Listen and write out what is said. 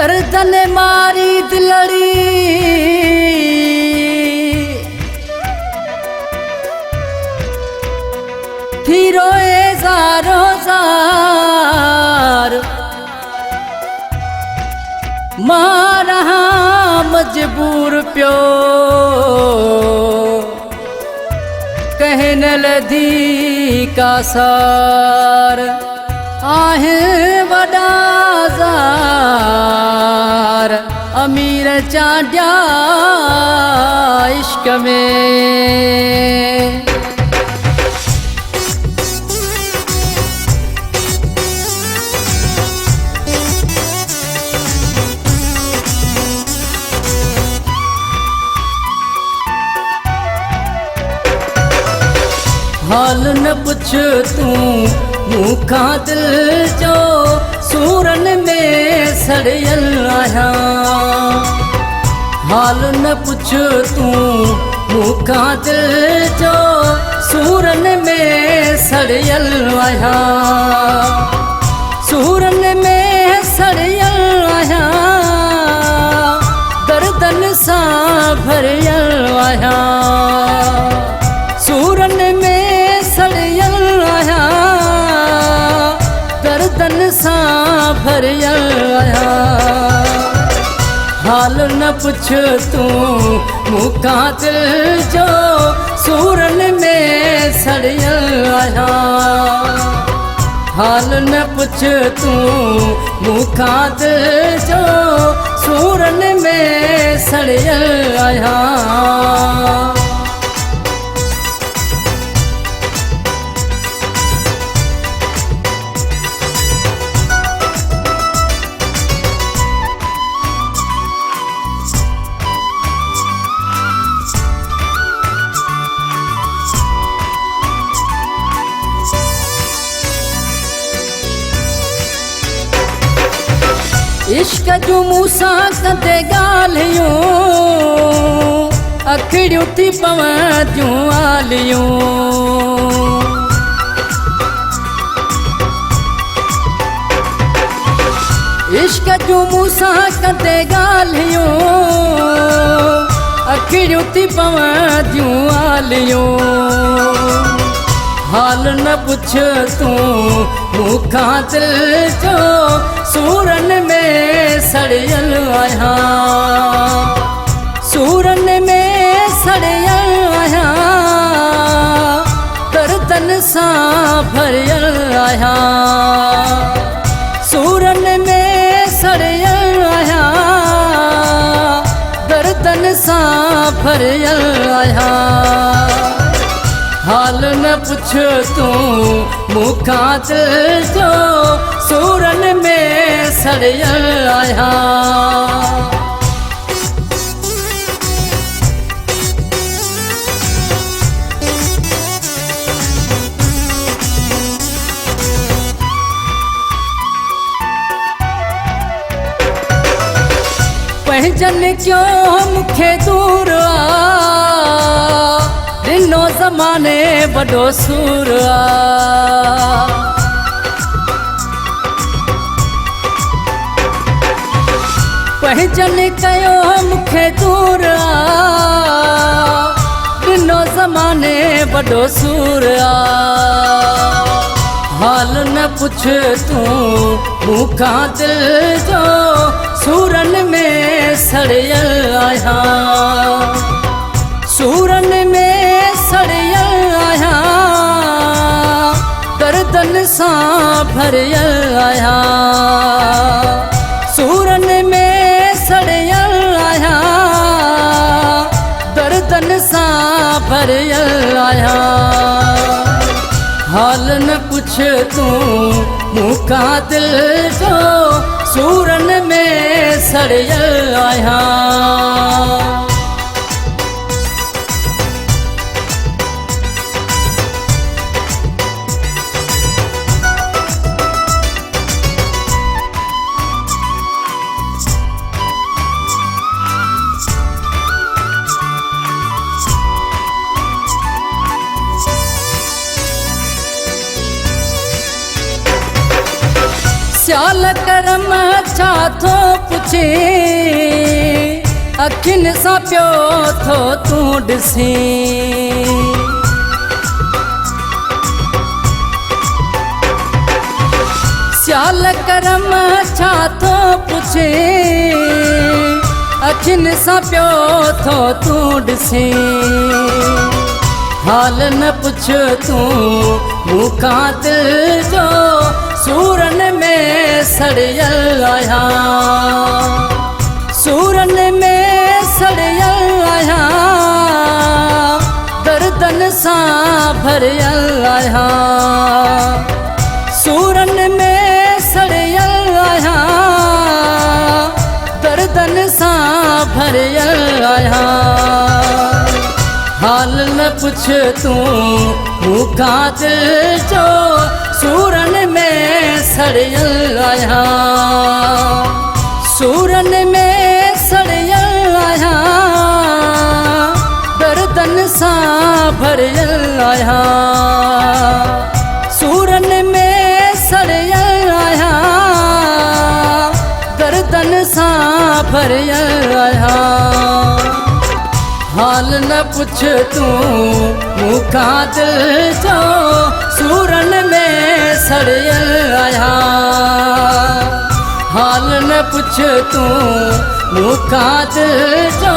गर्दन मारी दिलड़ी थी रोए ज़ारो ज़ार मारा मजबूर प्यो कहन लधी का सार आहे वॾा ज़ार अमीर चांडिया इश्क में। हाल न पुछ तू मूंखा दिल जो सूरन में सड़ियल आहियां। हाल न पुछ तू मूंखा दिल जो सूरन में सड़ियल आहियां। सूरन में सड़ियल आहियां गर्दन सां भरियल आहियां। सूरन में गर्दन सां भरियल आहियां। हाल न पुछ तू मूंखां दिल जो सूरन में सड़ियल आहियां। हाल न पुछ तू मूंखां दिल जो सूरन में सड़ियल आहियां। इश्क जूं मूंसां कंदे ॻाल्हियूं अखिड़ियूं थी पवंदियूं आलियूं। इश्क जूं मूंसां कंदे ॻाल्हियूं अखिड़ियूं थी पवंदियूं आलियूं। हाल न पुछ तू मूंखां दिल जो सूरन में सड़ियल आहियां। सूरन में सड़ियल आहियां गर्दन सां भरियल आहियां। सूरन में सड़ियल आहियां गर्दन सां भरियल आहियां। हाल न पुछ तू मूंखां दिल जो सूरन में सड़ियल आहियां। पंहिंजन क्यों मूंखे दूर आ ॾिनो ज़माने वॾो सूर आ। पंहिंजन कयो मूंखे दूर आ ॾिनो ज़माने वॾो सूर आ। हाल न पुछ तू मूंखां दिल जो सूरन में सड़ियल आहियां। सूरन में सड़ियल आहियां गर्दन सां भरियल आहियां। सूरन में सड़ियल आहियां गर्दन सां भरियल आहियां। हाल न पुछ तू मूंखां दिल जो सूरन में सड़ियल आहियां। सियाल करम छा थो पुछे अखियुनि सां पियो थो तूं ॾिसी सियाल करम छा थो पुछे अखियुनि सां पियो थो तूं ॾिसी हाल न पुछ तूं मूंखां दिल जो सूरनि में सड़ियल आहियां सूरनि में सड़ियल आहियां दर्दनि सां भरियल आहियां सूरनि में सड़ियल आहियां दर्दनि सां भरियल आहियां हाल न पुछ तूं मूंखां दिल जो सूरनि में सड़ियल आहियां सूरनि में सड़ियल आहियां दर्दनि सां भरियल आहियां सूरनि में सड़ियल आहियां दर्दनि सां भरियल आहियां हाल न पुछ तूं मूंखां दिल जो सूरनि में सड़ियल आहियां हाल न पुछ तूं मूंखां दिल जो